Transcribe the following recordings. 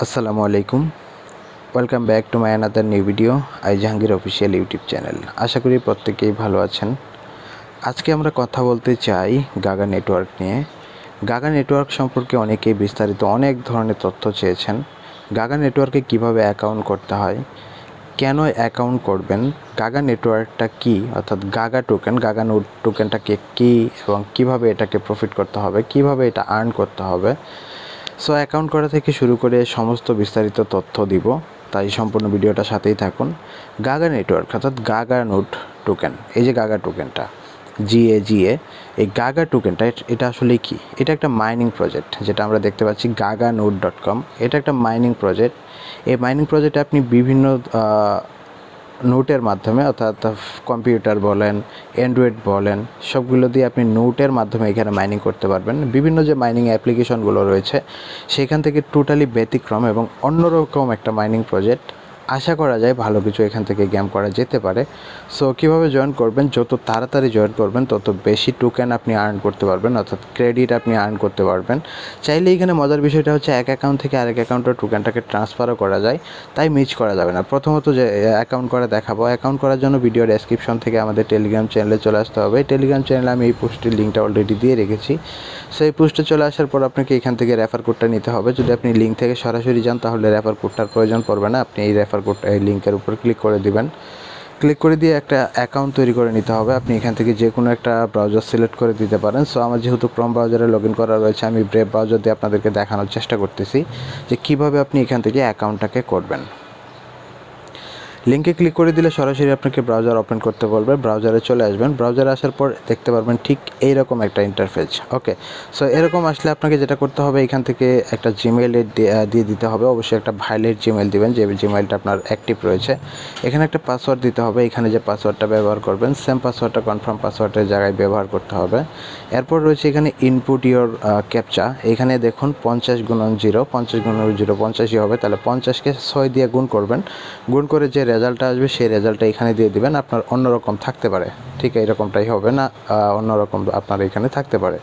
আসসালামু আলাইকুম, welcome back to my another new video Jahangir official YouTube channel. আশা করি প্রত্যেকেই ভালো আছেন। আজকে আমরা কথা বলতে চাই গাগা নেটওয়ার্ক নিয়ে। গাগা নেটওয়ার্ক সম্পর্কে অনেকেই বিস্তারিত অনেক ধরনের তথ্য চেয়েছেন। গাগা নেটওয়ার্কে কিভাবে অ্যাকাউন্ট করতে হয়, কেন অ্যাকাউন্ট করবেন, গাগা নেটওয়ার্কটা কি, অর্থাৎ গাগা টোকেন, গাগানোড টোকেনটাকে কী এবং কিভাবে এটাকে প্রফিট করতে হবে, কিভাবে এটা আর্ন করতে হবে। সো অ্যাকাউন্ট করা থেকে শুরু করে সমস্ত বিস্তারিত তথ্য দিব, তাই সম্পূর্ণ ভিডিওটা সাথেই থাকুন। গাগা নেটওয়ার্ক অর্থাৎ গাগানোড টোকেন, এই যে গাগা টোকেনটা জিএ, এই গাগা টোকেনটা এটা আসলে কি? এটা একটা মাইনিং প্রজেক্ট, যেটা আমরা দেখতে পাচ্ছি GaGaNode.com। এটা একটা মাইনিং প্রজেক্ট। এই মাইনিং প্রজেক্টে আপনি বিভিন্ন নোটের মাধ্যমে, অর্থাৎ কম্পিউটার বলেন, অ্যান্ড্রয়েড বলেন, সবগুলো দিয়ে আপনি নোটের মাধ্যমে এখানে মাইনিং করতে পারবেন। বিভিন্ন যে মাইনিং অ্যাপ্লিকেশনগুলো রয়েছে সেখান থেকে টোটালি ব্যতিক্রম এবং অন্যরকম একটা মাইনিং প্রজেক্ট। আশা করা যায় ভালো কিছু এখান থেকে গেম করা যেতে পারে। সো কীভাবে জয়েন করবেন? যত তাড়াতাড়ি জয়েন করবেন তত বেশি টোকেন আপনি আর্ন করতে পারবেন, অর্থাৎ ক্রেডিট আপনি আর্ন করতে পারবেন। চাইলে এখানে মজার বিষয়টা হচ্ছে এক অ্যাকাউন্ট থেকে আরেক অ্যাকাউন্টে টোকেনটাকে ট্রান্সফারও করা যায়, তাই মিস করা যাবে না। প্রথমত যে অ্যাকাউন্ট করা দেখাবো, অ্যাকাউন্ট করার জন্য ভিডিও ডেসক্রিপশন থেকে আমাদের টেলিগ্রাম চ্যানেলে চলে আসতে হবে। টেলিগ্রাম চ্যানেলে আমি এই পোস্টের লিঙ্কটা অলরেডি দিয়ে রেখেছি। সেই পোস্টে চলে আসার পর আপনাকে এখান থেকে রেফার কোডটা নিতে হবে। যদি আপনি লিঙ্ক থেকে সরাসরি যান তাহলে রেফার কোডটার প্রয়োজন পড়বে না। আপনি এই রেফার কোডটা এই লিঙ্কের উপর ক্লিক করে দিবেন। ক্লিক করে দিয়ে একটা অ্যাকাউন্ট তৈরি করে নিতে হবে। আপনি এখান থেকে যে কোনো একটা ব্রাউজার সিলেক্ট করে দিতে পারেন। সো আমার যেহেতু ক্রোম ব্রাউজারে লগ ইন করা রয়েছে, আমি ব্রেভ ব্রাউজার দিয়ে আপনাদেরকে দেখানোর চেষ্টা করতেছি যে কীভাবে আপনি এখান থেকে অ্যাকাউন্টটাকে করবেন। লিঙ্কে ক্লিক করে দিলে সরাসরি আপনাকে ব্রাউজার ওপেন করতে বলবে। ব্রাউজারে চলে আসবেন। ব্রাউজারে আসার পর দেখতে পারবেন ঠিক এইরকম একটা ইন্টারফেস। ওকে, সো এরকম আসলে আপনাকে যেটা করতে হবে, এখান থেকে একটা জিমেইল দিয়ে দিতে হবে। অবশ্যই একটা ভ্যালিড জিমেইল দিবেন, যে জিমেইলটা আপনার অ্যাক্টিভ রয়েছে। এখানে একটা পাসওয়ার্ড দিতে হবে। এখানে যে পাসওয়ার্ডটা ব্যবহার করবেন সেম পাসওয়ার্ডটা কনফার্ম পাসওয়ার্ডের জায়গায় ব্যবহার করতে হবে। এরপর রয়েছে এখানে ইনপুট ইওর ক্যাপচা। এখানে দেখুন 50 × 0, 50 × 0 50ই হবে, তাহলে 50কে 6 দিয়ে গুণ করবেন। গুণ করে যে রেজাল্টটা আসবে সেই রেজাল্টটা এখানে দিয়ে দিবেন। আপনার অন্যরকম থাকতে পারে, ঠিক এইরকমটাই হবে না, অন্যরকম আপনার এখানে থাকতে পারে।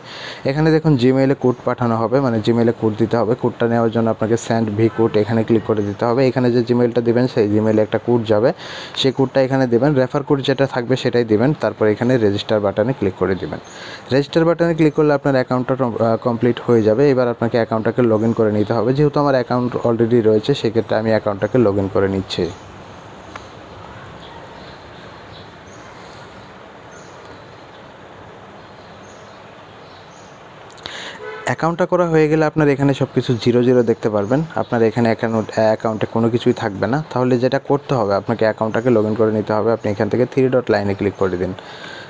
এখানে দেখুন জিমেইলে কোড পাঠানো হবে, মানে জিমেইলে কোড দিতে হবে। কোডটা নেওয়ার জন্য আপনাকে সেন্ড ভি কোড এখানে ক্লিক করে দিতে হবে। এখানে যে জিমেইলটা দিবেন সেই জিমেইলে একটা কোড যাবে, সেই কোডটা এখানে দেবেন। রেফার কোড যেটা থাকবে সেটাই দিবেন। তারপর এখানে রেজিস্টার বাটনে ক্লিক করে দিবেন। রেজিস্টার বাটনে ক্লিক করলে আপনার অ্যাকাউন্টটা কমপ্লিট হয়ে যাবে। এবার আপনাকে অ্যাকাউন্টটাকে লগ ইন করে নিতে হবে। যেহেতু আমার অ্যাকাউন্ট অলরেডি রয়েছে সেক্ষেত্রে আমি অ্যাকাউন্টটাকে লগ ইন করে নিচ্ছি। অ্যাকাউন্টটা করা হয়ে গেলে আপনার এখানে সব কিছু 0 দেখতে পারবেন। আপনার এখানে অ্যাকাউন্টে কোনো কিছুই থাকবে না। তাহলে যেটা করতে হবে, আপনাকে অ্যাকাউন্টটাকে লগ ইন করে নিতে হবে। আপনি এখান থেকে 3 ডট লাইনে ক্লিক করে দিন।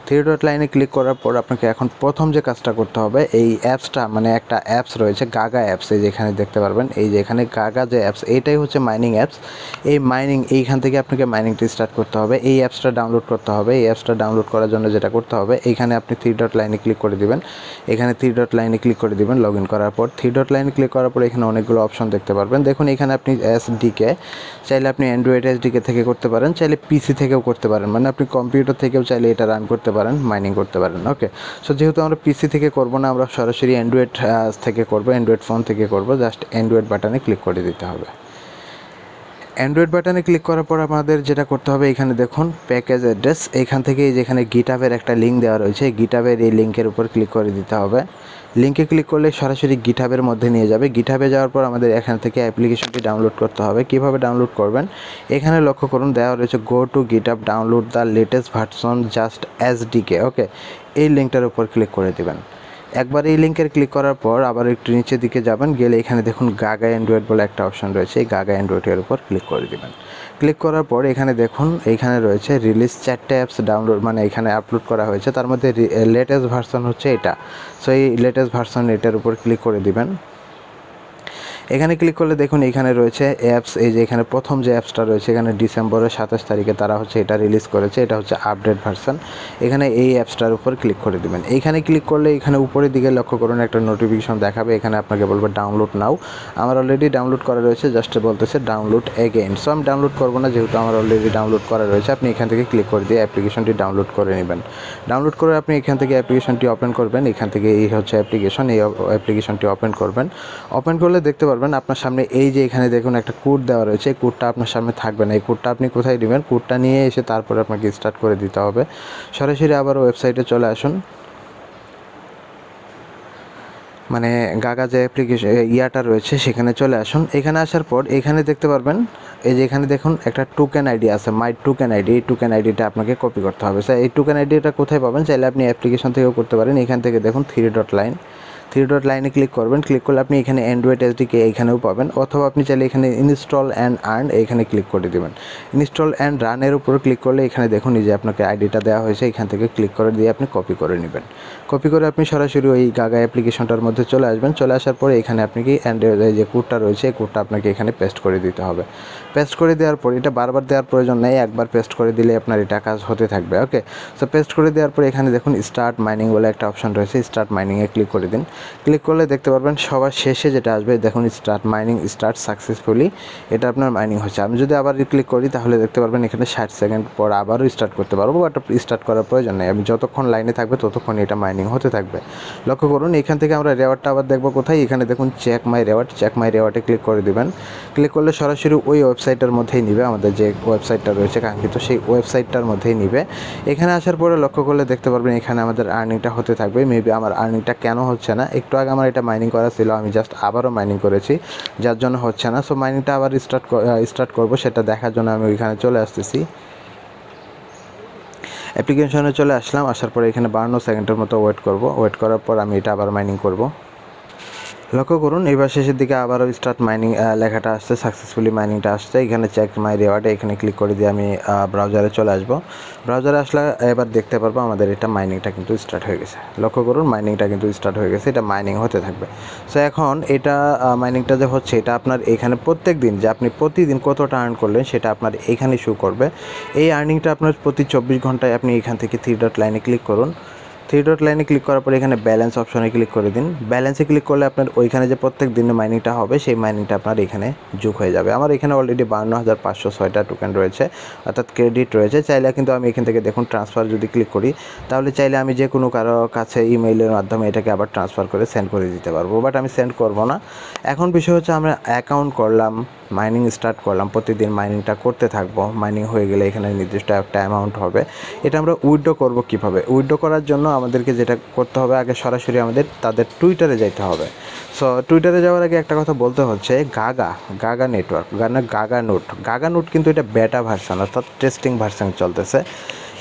3 ডট লাইনে ক্লিক করার পর আপনাকে এখন প্রথম যে কাজটা করতে হবে, এই অ্যাপসটা, মানে একটা অ্যাপস রয়েছে গাগা অ্যাপস, এই যে এখানে দেখতে পারবেন, এই যে এখানে গাগা যে অ্যাপস, এইটাই হচ্ছে মাইনিং অ্যাপস। এই মাইনিং, এইখান থেকে আপনাকে মাইনিংটি স্টার্ট করতে হবে। এই অ্যাপসটা ডাউনলোড করতে হবে। এই অ্যাপসটা ডাউনলোড করার জন্য যেটা করতে হবে, এইখানে আপনি 3 ডট লাইনে ক্লিক করে দিবেন। এখানে 3 ডট লাইনে ক্লিক করে দিবেন লগ ইন করার পর। 3 ডট লাইনে ক্লিক করার পর এখানে অনেকগুলো অপশন দেখতে পারবেন। দেখুন এখানে আপনি এসডিকে, চাইলে আপনি অ্যান্ড্রয়েড এসডিকে থেকে করতে পারেন, চাইলে পিসি থেকেও করতে পারেন, মানে আপনি কম্পিউটার থেকেও চাইলে এটা রান করতে পারেন, মাইনিং করতে পারেন। ওকে, সো যেহেতু আমরা পিসি থেকে করব না, আমরা সরাসরি অ্যান্ড্রয়েড থেকে করব, অ্যান্ড্রয়েড ফোন থেকে করব। জাস্ট অ্যান্ড্রয়েড বাটনে ক্লিক করে দিতে হবে। অ্যান্ড্রয়েড বাটনে ক্লিক করার পর আমাদের যেটা করতে হবে, এখানে দেখুন প্যাকেজ অ্যাড্রেস, এইখান থেকে যেখানে গিটহাবের একটা লিঙ্ক দেওয়া রয়েছে, গিটহাবের এই লিঙ্কের উপর ক্লিক করে দিতে হবে। লিঙ্কে ক্লিক করলে সরাসরি গিটহাবের মধ্যে নিয়ে যাবে। গিটহাবে যাওয়ার পর আমাদের এখান থেকে অ্যাপ্লিকেশনটি ডাউনলোড করতে হবে। কিভাবে ডাউনলোড করবেন, এখানে লক্ষ্য করুন দেওয়া রয়েছে go to GitHub download the latest version just SDK. Okay, এই লিঙ্কটার উপর ক্লিক করে দেবেন। একবার এই লিঙ্কের ক্লিক করার পর আবার একটু নিচের দিকে যাবেন, গেলে এখানে দেখুন গাগা অ্যান্ড্রয়েড বলে একটা অপশন রয়েছে, এই গাগা অ্যান্ড্রয়েডের উপর ক্লিক করে দেবেন। ক্লিক করার পর এখানে দেখুন এইখানে রয়েছে রিলিজ 4টে অ্যাপস ডাউনলোড, মানে এখানে আপলোড করা হয়েছে, তার মধ্যে লেটেস্ট ভার্সন হচ্ছে এটা। সো এই লেটেস্ট ভার্সন এটার উপর ক্লিক করে দিবেন। এখানে ক্লিক করলে দেখুন এখানে রয়েছে অ্যাপস, এই যে এখানে প্রথম যে অ্যাপসটা রয়েছে, এখানে ডিসেম্বরের 27 তারিখে তারা হচ্ছে এটা রিলিজ করেছে, এটা হচ্ছে আপডেট ভার্সন। এখানে এই অ্যাপসটার উপর ক্লিক করে দেবেন। এইখানে ক্লিক করলে এখানে উপরের দিকে লক্ষ্য করুন একটা নোটিফিকেশন দেখাবে, এখানে আপনাকে বলবে ডাউনলোড নাও। আমার অলরেডি ডাউনলোড করা রয়েছে, জাস্ট বলতেছে ডাউনলোড এগেইন। সো আমি ডাউনলোড করবো না, যেহেতু আমার অলরেডি ডাউনলোড করা রয়েছে। আপনি এখান থেকে ক্লিক করে দিয়ে অ্যাপ্লিকেশনটি ডাউনলোড করে নেবেন। ডাউনলোড করে আপনি এখান থেকে অ্যাপ্লিকেশনটি ওপেন করবেন। এখান থেকে এই হচ্ছে অ্যাপ্লিকেশন, এই অ্যাপ্লিকেশনটি ওপেন করবেন। ওপেন করলে দেখতে পারবেন আপনার সামনে এই যে এখানে দেখুন একটা কোড দেওয়া রয়েছে, এই কোডটা আপনার সামনে থাকবে না। এই কোডটা আপনি কোথায় দিবেন? কোডটা নিয়ে এসে তারপরে আপনাকে স্টার্ট করে দিতে হবে। সরাসরি আবার ওয়েবসাইটে চলে আসুন, মানে গাগা যে অ্যাপ্লিকেশন ইয়াটা রয়েছে সেখানে চলে আসুন। এখানে আসার পর এখানে দেখতে পারবেন এই যে এখানে দেখুন একটা টোকেন আইডি আছে, মাই টোকেন আইডি। এই টোকেন আইডিটা আপনাকে কপি করতে হবে। স্যার এই টোকেন আইডিটা কোথায় পাবেন? চাইলে আপনি অ্যাপ্লিকেশন থেকেও করতে পারেন। এখান থেকে দেখুন থ্রি ডট লাইনে ক্লিক করবেন। ক্লিক করলে আপনি এখানে অ্যান্ড্রয়েড এসডিকে এইখানেও পাবেন, অথবা আপনি চাইলে এখানে ইনস্টল অ্যান্ড আর্ন এইখানে ক্লিক করে দেবেন। ইনস্টল অ্যান্ড রানের উপর ক্লিক করলে এখানে দেখুন এই যে আপনাকে আইডিটা দেওয়া হয়েছে, এখান থেকে ক্লিক করে দিয়ে আপনি কপি করে নেবেন। কপি করে আপনি সরাসরি ওই গাগা অ্যাপ্লিকেশনটার মধ্যে চলে আসবেন। চলে আসার পরে এখানে আপনি কি অ্যান্ড্রয়েড যে কোডটা রয়েছে এই কোডটা আপনাকে এখানে পেস্ট করে দিতে হবে। পেস্ট করে দেওয়ার পর এটা বারবার দেওয়ার প্রয়োজন নেই, একবার পেস্ট করে দিলে আপনার এটা কাজ হতে থাকবে। ওকে, সো পেস্ট করে দেওয়ার পর এখানে দেখুন স্টার্ট মাইনিং বলে একটা অপশন রয়েছে, স্টার্ট মাইনিংয়ে ক্লিক করে দিন। ক্লিক করলে দেখতে পারবেন সবার শেষে যেটা আসবে দেখুন স্টার্ট মাইনিং স্টার্ট সাকসেসফুলি, এটা আপনার মাইনিং হচ্ছে। আমি যদি আবার ক্লিক করি তাহলে দেখতে পারবেন এখানে 60 সেকেন্ড পর আবারও স্টার্ট করতে পারবো, বাট স্টার্ট করার প্রয়োজন নেই। আমি যতক্ষণ লাইনে থাকবে ততক্ষণ এটা মাইনিং হতে থাকবে। লক্ষ্য করুন এখান থেকে আমরা রেওয়ার্ডটা আবার দেখবো কোথায়? এখানে দেখুন চেক মাই রেওয়ার্ডে ক্লিক করে দিবেন। ক্লিক করলে সরাসরি ওই ওয়েবসাইটের মধ্যেই নিবে, আমাদের যে ওয়েবসাইটটা রয়েছে কাঙ্ক্ষিত সেই ওয়েবসাইটটার মধ্যেই নিবে। এখানে আসার পরে লক্ষ্য করলে দেখতে পারবেন এখানে আমাদের আর্নিংটা হতে থাকবে। মেবি আমার আর্নিংটা কেন হচ্ছে না, একটু আগে আমার এটা মাইনিং করা ছিল, আমি জাস্ট আবারও মাইনিং করেছি যার জন্য হচ্ছে না। সো মাইনিংটা আবার স্টার্ট করবো, সেটা দেখার জন্য আমি ওইখানে চলে আসতেছি। অ্যাপ্লিকেশনে চলে আসলাম, আসার পরে এখানে 52 সেকেন্ডের মতো ওয়েট করব। ওয়েট করার পর আমি এটা আবার মাইনিং করব। লক্ষ্য করুন এবার শেষের দিকে আবারও স্টার্ট মাইনিং লেখাটা আসছে, সাকসেসফুলি মাইনিংটা আসছে। এখানে চেক মাই রেওয়ার্ডে এখানে ক্লিক করে দিয়ে আমি ব্রাউজারে চলে আসব। ব্রাউজারে আসলে এবার দেখতে পারবো আমাদের এটা মাইনিংটা কিন্তু স্টার্ট হয়ে গেছে। লক্ষ্য করুন মাইনিংটা কিন্তু স্টার্ট হয়ে গেছে, এটা মাইনিং হতে থাকবে। সো এখন এটা মাইনিংটা যে হচ্ছে এটা আপনার এখানে প্রত্যেক দিন যে আপনি প্রতিদিন কতটা আর্ন করলেন সেটা আপনার এখানে শো করবে। এই আর্নিংটা আপনার প্রতি 24 ঘন্টায় আপনি এখান থেকে থ্রি ডট লাইনে ক্লিক করুন। থ্রি ডট লাইনে ক্লিক করার পর এখানে ব্যালেন্স অপশনে ক্লিক করে দিন। ব্যালেন্সে ক্লিক করলে আপনার ওইখানে যে প্রত্যেক দিনের মাইনিংটা হবে সেই মাইনিংটা আপনার এখানে যোগ হয়ে যাবে। আমার এখানে অলরেডি 52,506টা টোকেন রয়েছে, অর্থাৎ ক্রেডিট রয়েছে। চাইলে কিন্তু আমি এখান থেকে দেখুন ট্রান্সফার যদি ক্লিক করি তাহলে চাইলে আমি যে কোনো কারো কাছে ইমেইলের মাধ্যমে এটাকে আবার ট্রান্সফার করে সেন্ড করে দিতে পারবো, বাট আমি সেন্ড করব না। এখন বিষয় হচ্ছে আমরা অ্যাকাউন্ট করলাম, মাইনিং স্টার্ট করলাম, প্রতিদিন মাইনিংটা করতে থাকবো। মাইনিং হয়ে গেলে এখানে নির্দিষ্ট একটা অ্যামাউন্ট হবে। এটা আমরা উইথড্র করব কীভাবে? উইথড্র করার জন্য আমাদেরকে যেটা করতে হবে আগে সরাসরি আমাদের তাদের টুইটারে যাইতে হবে। সো টুইটারে যাওয়ার আগে একটা কথা বলতে হচ্ছে, গাগা নেটওয়ার্ক গাগানোড কিন্তু এটা বেটা ভার্সন, অর্থাৎ টেস্টিং ভার্সন চলতেছে।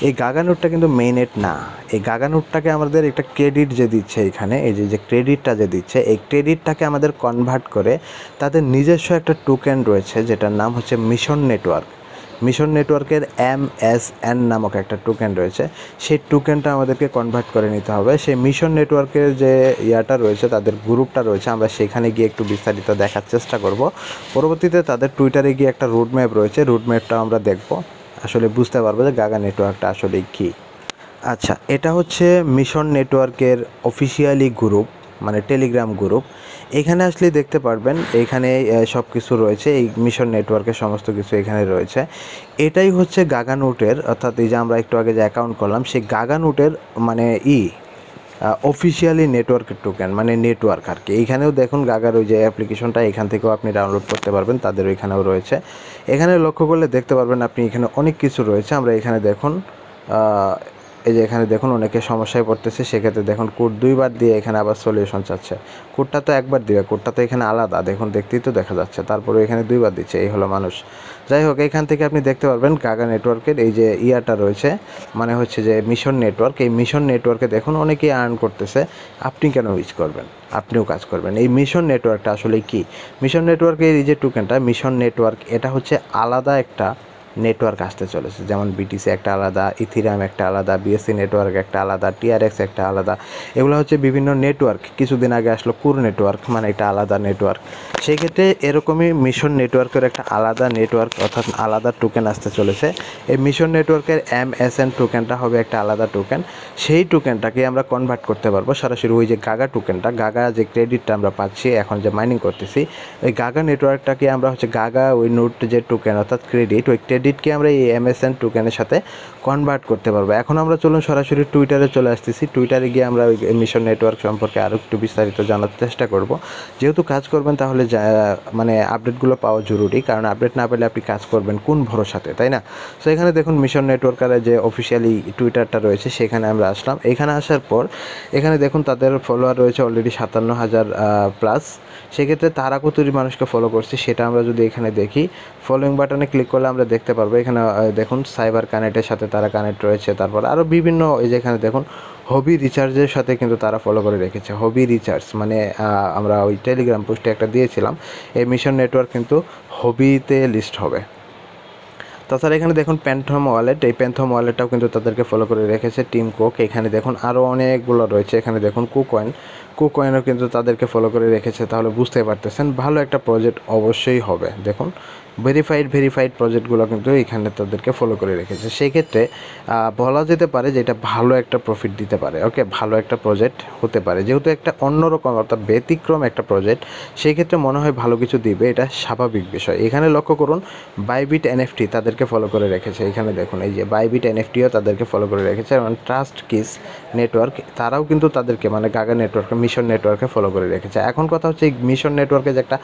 এই গাগানোডটা কিন্তু মেইনেট না। এই গাগানোডটাকে আমাদের একটা ক্রেডিট যে দিচ্ছে এখানে, এই যে ক্রেডিটটা যে দিচ্ছে এই ক্রেডিটটাকে আমাদের কনভার্ট করে তাদের নিজস্ব একটা টোকেন রয়েছে যেটার নাম হচ্ছে মিশন নেটওয়ার্কের MSN নামক একটা টোকেন রয়েছে। সেই টোকেনটা আমাদেরকে কনভার্ট করে নিতে হবে। সেই মিশন নেটওয়ার্কের যে ইয়াটা রয়েছে তাদের গ্রুপটা রয়েছে, আমরা সেখানে গিয়ে একটু বিস্তারিত দেখার চেষ্টা করব। পরবর্তীতে তাদের টুইটারে গিয়ে একটা রুটম্যাপ রয়েছে, রুটম্যাপটা আমরা দেখব, আসলে বুঝতে পারবো যে গাগা নেটওয়ার্কটা আসলে কী। আচ্ছা, এটা হচ্ছে মিশন নেটওয়ার্কের অফিসিয়ালি গ্রুপ, মানে টেলিগ্রাম গ্রুপ। এখানে আসলে দেখতে পারবেন এখানে সব কিছু রয়েছে, এই মিশন নেটওয়ার্কের সমস্ত কিছু এখানে রয়েছে। এটাই হচ্ছে গাগানোডের, অর্থাৎ এই যে আমরা একটু আগে যে অ্যাকাউন্ট করলাম সেই গাগানোডের মানে অফিসিয়ালি নেটওয়ার্কের টোকেন, মানে নেটওয়ার্ক আর কি। এইখানেও দেখুন গাগার ওই যে অ্যাপ্লিকেশনটা এখান থেকেও আপনি ডাউনলোড করতে পারবেন, তাদের ওইখানেও রয়েছে। এখানে লক্ষ্য করলে দেখতে পারবেন আপনি এখানে অনেক কিছু রয়েছে। আমরা এখানে দেখুন এই যে এখানে দেখুন অনেকে সমস্যায় পড়তেছে, সেক্ষেত্রে দেখুন কোড 2 বার দিয়ে এখানে আবার সলিউশন চাচ্ছে। কোডটা তো একবার দিবে, কোডটা তো এখানে আলাদা, দেখুন দেখতেই তো দেখা যাচ্ছে, তারপরে এখানে 2 বার দিচ্ছে, এই হলো মানুষ। যাই হোক, এখান থেকে আপনি দেখতে পারবেন গাগা নেটওয়ার্কের এই যে ইয়াটা রয়েছে, মানে হচ্ছে যে মিশন নেটওয়ার্ক। এই মিশন নেটওয়ার্কে দেখুন অনেকেই আর্ন করতেছে, আপনি কেন ইউজ করবেন? আপনিও কাজ করবেন। এই মিশন নেটওয়ার্কটা আসলে কি? মিশন নেটওয়ার্কের এই যে টোকেনটা মিশন নেটওয়ার্ক, এটা হচ্ছে আলাদা একটা নেটওয়ার্ক আসতে চলেছে। যেমন বিটিসি একটা আলাদা, ইথিরিয়াম একটা আলাদা, বিএসসি নেটওয়ার্ক একটা আলাদা, টিআরএক্স একটা আলাদা। এগুলো হচ্ছে বিভিন্ন নেটওয়ার্ক। কিছুদিন আগে আসলো কুর নেটওয়ার্ক, মানে একটা আলাদা নেটওয়ার্ক। সেই ক্ষেত্রে এরকমই মিশন নেটওয়ার্কের একটা আলাদা নেটওয়ার্ক, অর্থাৎ আলাদা টোকেন আসতে চলেছে। এই মিশন নেটওয়ার্কের MSN টোকেনটা হবে একটা আলাদা টোকেন। সেই টোকেনটাকে আমরা কনভার্ট করতে পারবো সরাসরি ওই যে গাগা টোকেনটা, গাগা যে ক্রেডিটটা আমরা পাচ্ছি এখন যে মাইনিং করতেছি, ওই গাগা নেটওয়ার্কটাকে আমরা হচ্ছে গাগা ওই নোট যে টোকেন অর্থাৎ ক্রেডিট, ওই ক্রেডিট ক্রেডিটকে আমরা এই MSN টোকেনের সাথে কনভার্ট করতে পারবো। এখন আমরা চলুন সরাসরি টুইটারে চলে আসতেছি। টুইটারে গিয়ে আমরা ওই মিশন নেটওয়ার্ক সম্পর্কে আরও একটু বিস্তারিত জানার চেষ্টা করব। যেহেতু কাজ করবেন তাহলে মানে আপডেটগুলো পাওয়া জরুরি, কারণ আপডেট না পেলে আপনি কাজ করবেন কোন ভরসাতে, তাই না? সো এখানে দেখুন মিশন নেটওয়ার্কের যে অফিসিয়ালি টুইটারটা রয়েছে সেখানে আমরা আসলাম। এখানে আসার পর এখানে দেখুন তাদের ফলোয়ার রয়েছে অলরেডি 57,000 প্লাস। সেক্ষেত্রে তারা কতটি মানুষকে ফলো করছে সেটা আমরা যদি এখানে দেখি, ফলোয়িং বাটনে ক্লিক করলে আমরা দেখতে পারবো। এখানে দেখুন সাইবার কানেক্টের সাথে তারা কানেক্ট রয়েছে, তারপর আরও বিভিন্ন এই যে এখানে দেখুন হবি রিচার্জের সাথে কিন্তু তারা ফলো করে রেখেছে। হবি রিচার্জ মানে আমরা ওই টেলিগ্রাম পোস্টে একটা দিয়েছিলাম, এই মিশন নেটওয়ার্ক কিন্তু হবিতে লিস্ট হবে। তাছাড়া এখানে দেখুন প্যান্থম ওয়ালেট, এই প্যান্থম ওয়ালেটটাও কিন্তু তাদেরকে ফলো করে রেখেছে। টিম কোক, এখানে দেখুন আরও অনেকগুলো রয়েছে। এখানে দেখুন কুকয়েনও কিন্তু তাদেরকে ফলো করে রেখেছে। তাহলে বুঝতে পারতেছেন ভালো একটা প্রজেক্ট অবশ্যই হবে। দেখুন ভেরিফাইড প্রজেক্টগুলো কিন্তু এখানে তাদেরকে ফলো করে রেখেছে। সেই ক্ষেত্রে বলা যেতে পারে যে এটা ভালো একটা প্রফিট দিতে পারে। ওকে, ভালো একটা প্রজেক্ট হতে পারে, যেহেতু একটা অন্যরকম অর্থাৎ ব্যতিক্রম একটা প্রজেক্ট, সেই ক্ষেত্রে মনে হয় ভালো কিছু দিবে, এটা স্বাভাবিক বিষয়। এখানে লক্ষ্য করুন বাইবিট NFT তাদেরকে ফলো করে রেখেছে। এখানে দেখুন এই যে বাইবিট NFTও তাদেরকে ফলো করে রেখেছে, এবং ট্রাস্ট কিস নেটওয়ার্ক তারাও কিন্তু তাদেরকে মানে গাগা নেটওয়ার্কে মিশন নেটওয়ার্কে ফলো করে রেখেছে। এখন কথা হচ্ছে এই মিশন নেটওয়ার্কে যে একটা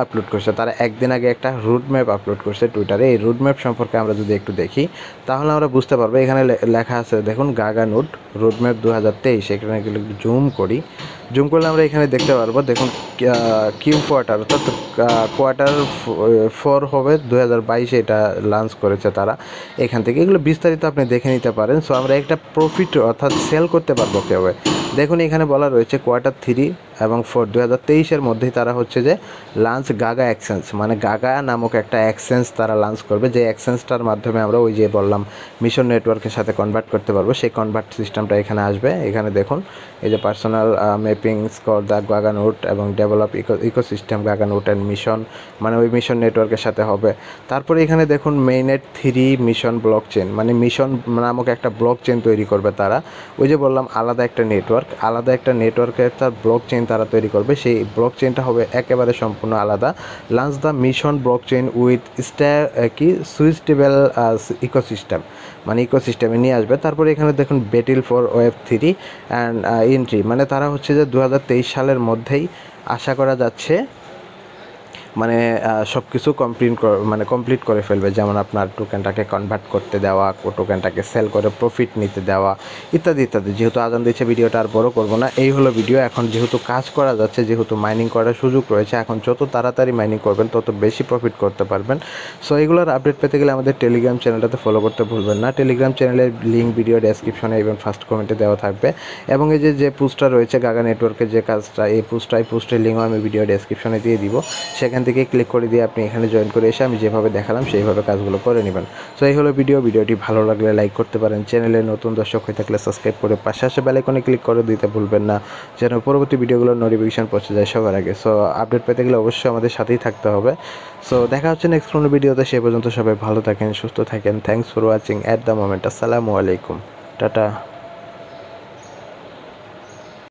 আপলোড করছে, তারা একদিন আগে একটা রুট ম্যাপ আপলোড করছে টুইটারে। এই রুট ম্যাপ সম্পর্কে আমরা যদি একটু দেখি তাহলে আমরা বুঝতে পারবো। এখানে লেখা আছে দেখুন GaGaNode রুট ম্যাপ 2023। এখানে জুম করলে আমরা এখানে দেখতে পারবো। দেখুন কিউ কোয়ার্টার অর্থাৎ Q4 হবে 2022, এটা লঞ্চ করেছে তারা। এখান থেকে এগুলো বিস্তারিত আপনি দেখে নিতে পারেন। সো আমরা একটা প্রফিট অর্থাৎ সেল করতে পারবো কেউ। দেখুন এখানে বলা রয়েছে Q3 এবং 4 2023-এর মধ্যেই তারা হচ্ছে যে লঞ্চ গাগা এক্সচেঞ্জ, মানে গাগা নামক একটা এক্সচেঞ্জ তারা লঞ্চ করবে, যে এক্সচেঞ্জটার মাধ্যমে আমরা ওই যে বললাম মিশন নেটওয়ার্কের সাথে কনভার্ট করতে পারবো। সেই কনভার্ট সিস্টেমটা এখানে আসবে। এখানে দেখুন এই যে personal mapping score the GaGaNode এবং develop ecosystem GaGaNode and mission, মানে ওই মিশন নেটওয়ার্কের সাথে হবে। তারপরে এখানে দেখুন মেইননেট 3 মিশন ব্লক চেন, মানে মিশন নামক একটা ব্লক চেন তৈরি করবে তারা। ওই যে বললাম আলাদা একটা নেটওয়ার্কের তার ব্লক চেন তারা তৈরি করবে। সেই ব্লক চেনটা হবে একেবারে সম্পূর্ণ আলাদা। Launch the mission blockchain with switchable ecosystem, মানে ইকোসিস্টেমে নিয়ে আসবে। তারপরে এখানে দেখুন বেটিল ফর Web3 অ্যান্ড এন্ট্রি, মানে তারা হচ্ছে যে 2023 সালের মধ্যেই আশা করা যাচ্ছে মানে সব কিছু কমপ্লিট করে ফেলবে। যেমন আপনার টোকেনটাকে কনভার্ট করতে দেওয়া, টোকেনটাকে সেল করে প্রফিট নিতে দেওয়া, ইত্যাদি। যেহেতু আজান দিচ্ছে ভিডিওটা আর বড় করব না, এই হলো ভিডিও। এখন যেহেতু কাজ করা যাচ্ছে, যেহেতু মাইনিং করার সুযোগ রয়েছে, এখন যত তাড়াতাড়ি মাইনিং করবেন তত বেশি প্রফিট করতে পারবেন। সো এগুলোর আপডেট পেতে গেলে আমাদের টেলিগ্রাম চ্যানেলটাতে ফলো করতে ভুলবেন না। টেলিগ্রাম চ্যানেলের লিঙ্ক ভিডিও ডেসক্রিপশনে এবং ফার্স্ট কমেন্টে দেওয়া থাকবে। এবং এই যে পোস্টটা রয়েছে গাগা নেটওয়ার্কের যে কাজটা, এই পোস্টের লিঙ্কও আমি ভিডিও ডেসক্রিপশনে দিয়ে দিব। সেখান থেকে ক্লিক করে দিয়ে আপনি এখানে জয়েন করে এসে আমি যেভাবে দেখালাম সেইভাবে কাজগুলো করে নেবেন। সো এই হলো ভিডিওটি ভালো লাগলে লাইক করতে পারেন। চ্যানেলে নতুন দর্শক হয়ে থাকলে সাবস্ক্রাইব করে পাশে আসে বেল আইকনে ক্লিক করে দিতে ভুলবেন না, যেন পরবর্তী ভিডিওগুলোর নোটিফিকেশন পৌঁছে যায় সবার আগে। সো আপডেট পেতে গেলে অবশ্যই আমাদের সাথেই থাকতে হবে। সো দেখা হচ্ছে নেক্সট কোনো ভিডিওতে। সে পর্যন্ত সবাই ভালো থাকেন, সুস্থ থাকেন। Thanks for watching at the moment. আসসালামু আলাইকুম, টাটা।